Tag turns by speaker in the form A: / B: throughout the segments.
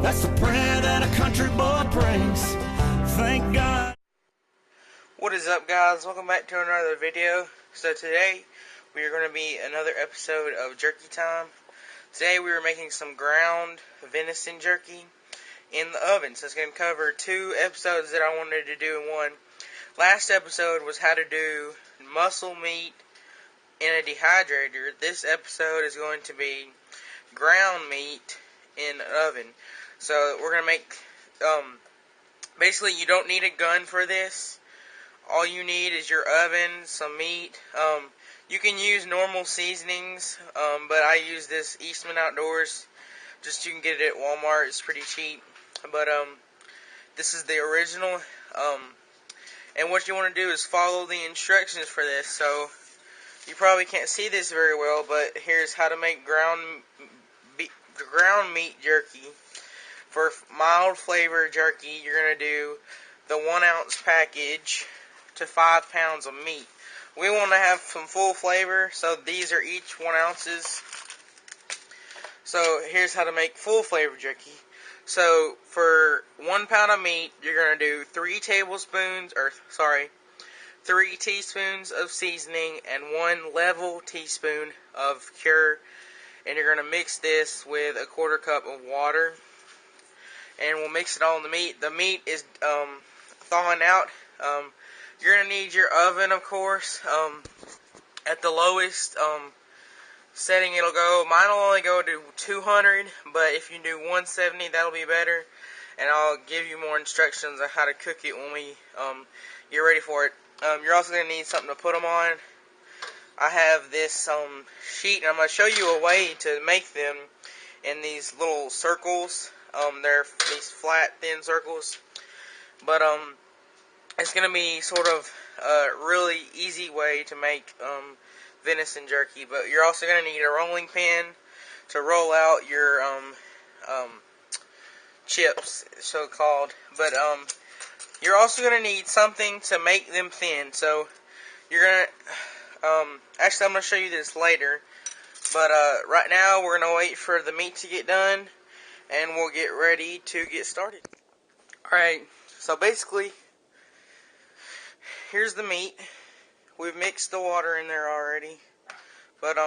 A: That's the prayer that a country boy prays. Thank God.
B: What is up, guys? Welcome back to another video. So today we are going to be another episode of Jerky Time. Today we are making some ground venison jerky in the oven. So it's going to cover two episodes that I wanted to do in one. Last episode was how to do muscle meat in a dehydrator. This episode is going to be ground meat in an oven. So we're going to make, basically you don't need a gun for this. All you need is your oven, some meat. You can use normal seasonings, but I use this Eastman Outdoors. You can get it at Walmart. It's pretty cheap. But this is the original. And what you want to do is follow the instructions for this. So you probably can't see this very well, but here's how to make ground meat jerky. For mild flavor jerky, you're going to do the 1 ounce package to 5 pounds of meat. We want to have some full flavor, so these are each 1 ounces. So here's how to make full flavor jerky. So for 1 pound of meat, you're going to do 3 teaspoons of seasoning and 1 level teaspoon of cure. And you're going to mix this with a 1/4 cup of water. And we'll mix it all in the meat. The meat is thawing out. You're going to need your oven, of course. At the lowest setting it'll go. Mine will only go to 200, but if you do 170, that'll be better. And I'll give you more instructions on how to cook it when we get ready for it. You're also going to need something to put them on. I have this sheet, and I'm going to show you a way to make them in these little circles. They're these flat, thin circles. But it's going to be sort of a really easy way to make venison jerky. But you're also going to need a rolling pin to roll out your chips, so-called. But you're also going to need something to make them thin. So you're going to... actually, I'm going to show you this later. But right now, we're going to wait for the meat to get done, and we'll get ready to get started. Alright, so basically, here's the meat. We've mixed the water in there already. But,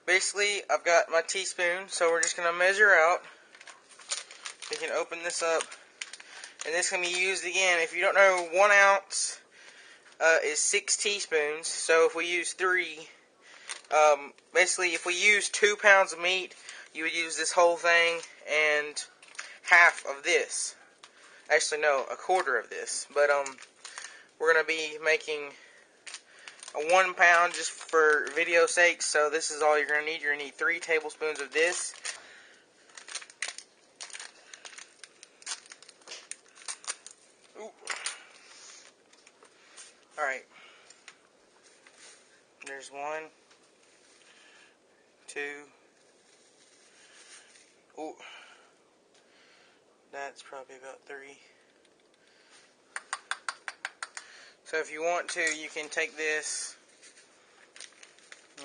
B: basically, I've got my teaspoon, so we're just going to measure out. We can open this up. And this can be used again. If you don't know, 1 ounce is 6 teaspoons. So if we use 3, basically, if we use 2 pounds of meat, you would use this whole thing and half of this. Actually, no, 1/4 of this. But, we're going to be making a 1 pound just for video sake. So this is all you're going to need. You're going to need 3 tablespoons of this. Alright. There's 1, 2. Ooh. That's probably about 3. So if you want to, you can take this.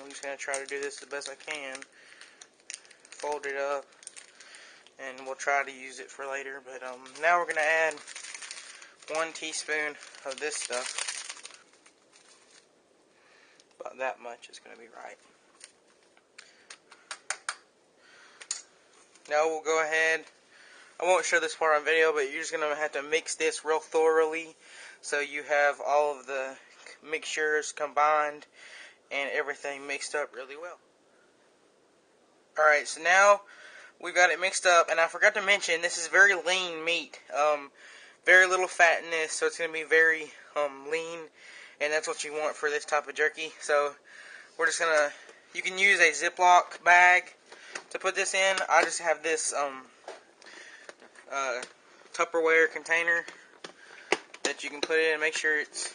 B: I'm just going to try to do this the best I can. Fold it up. And we'll try to use it for later. But now we're going to add 1 teaspoon of this stuff. About that much is going to be right. Now we'll go ahead. I won't show this part on video, but you're just going to have to mix this real thoroughly so you have all of the mixtures combined and everything mixed up really well. Alright, so now we've got it mixed up, and I forgot to mention, this is very lean meat. Very little fat in this, so it's going to be very lean, and that's what you want for this type of jerky. So we're just going to, you can use a Ziploc bag to put this in. I just have this Tupperware container that you can put it in. Make sure it's,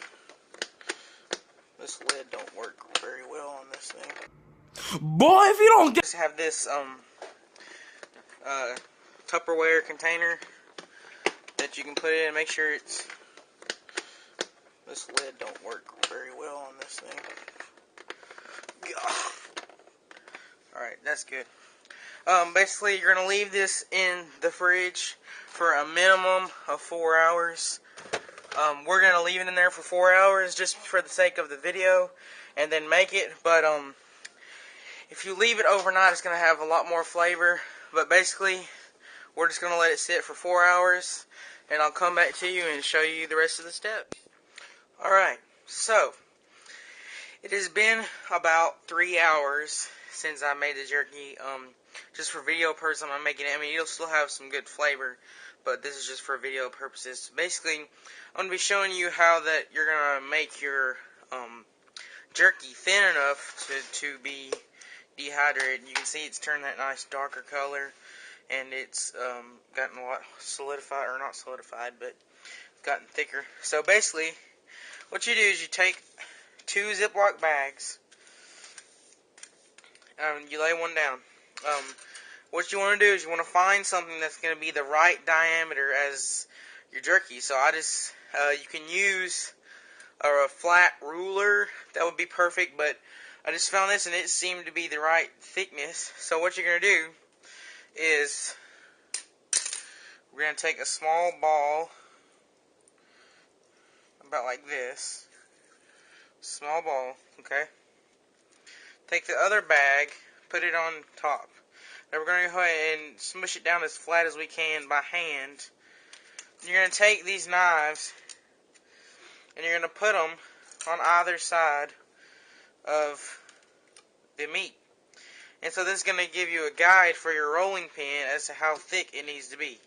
B: this lid don't work very well on this thing.
A: Boy, if you don't get...
B: Just have this Tupperware container that you can put it in. Make sure it's, this lid don't work very well on this thing. Alright, that's good. Basically, you're going to leave this in the fridge for a minimum of 4 hours. We're going to leave it in there for 4 hours just for the sake of the video and then make it. But if you leave it overnight, it's going to have a lot more flavor. But basically, we're just going to let it sit for 4 hours, and I'll come back to you and show you the rest of the steps. Alright, so it has been about 3 hours since I made the jerky. Just for video purposes, I'm making it. I mean, it'll still have some good flavor, but this is just for video purposes. Basically, I'm going to be showing you how that you're going to make your jerky thin enough to be dehydrated. You can see it's turned that nice darker color, and it's gotten a lot solidified, or not solidified, but it's gotten thicker. So basically, what you do is you take 2 Ziploc bags, you lay one down. What you want to do is you want to find something that's going to be the right diameter as your jerky. So you can use a flat ruler. That would be perfect, but I just found this and it seemed to be the right thickness. So what you're going to do is we're going to take a small ball, about like this. Small ball, okay? Take the other bag, put it on top. Now we're going to go ahead and smush it down as flat as we can by hand. You're going to take these knives and you're going to put them on either side of the meat. And so this is going to give you a guide for your rolling pin as to how thick it needs to be.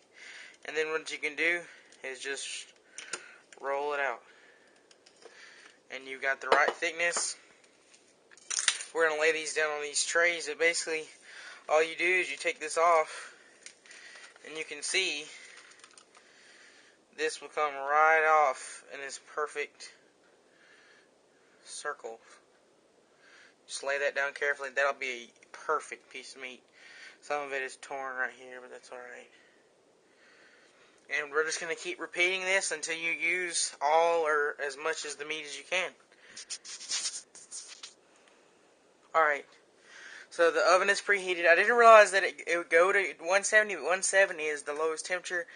B: And then what you can do is just roll it out. And you've got the right thickness. We're going to lay these down on these trays. But basically, all you do is you take this off, and you can see this will come right off in this perfect circle. Just lay that down carefully. That'll be a perfect piece of meat. Some of it is torn right here, but that's alright. And we're just going to keep repeating this until you use all or as much as the meat as you can. Alright, so the oven is preheated. I didn't realize that it would go to 170, but 170 is the lowest temperature,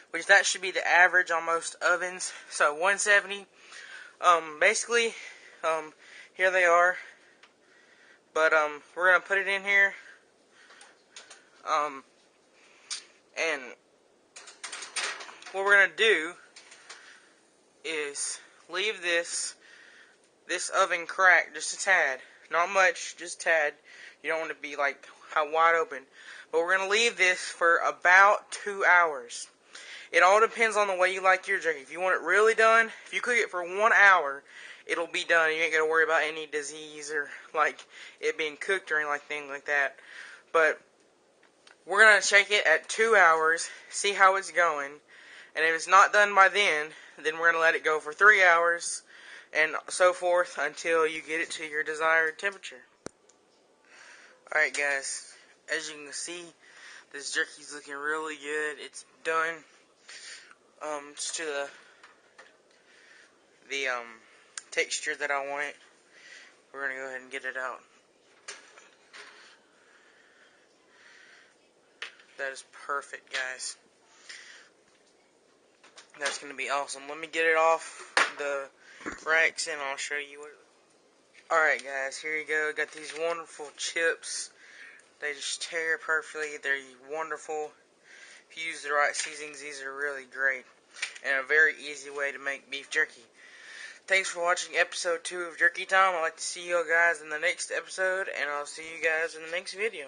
B: which that should be the average on most ovens. So 170, basically, here they are. But we're going to put it in here. And what we're going to do is leave this oven cracked just a tad. Not much, just a tad. You don't want to be like wide open. But we're going to leave this for about 2 hours. It all depends on the way you like your jerky. If you want it really done, if you cook it for 1 hour, it'll be done. You ain't got to worry about any disease or like it being cooked or anything like that. But we're going to check it at 2 hours, see how it's going. And if it's not done by then we're going to let it go for 3 hours. And so forth until you get it to your desired temperature. Alright guys, as you can see, this jerky's looking really good. It's done. Just to the texture that I want it. We're going to go ahead and get it out. That is perfect, guys. That's going to be awesome. Let me get it off the racks and I'll show you what it looks like. Alright guys, here you go. Got these wonderful chips. They just tear perfectly. They're wonderful. If you use the right seasonings, these are really great. And a very easy way to make beef jerky. Thanks for watching episode 2 of Jerky Time. I'd like to see you guys in the next episode, and I'll see you guys in the next video.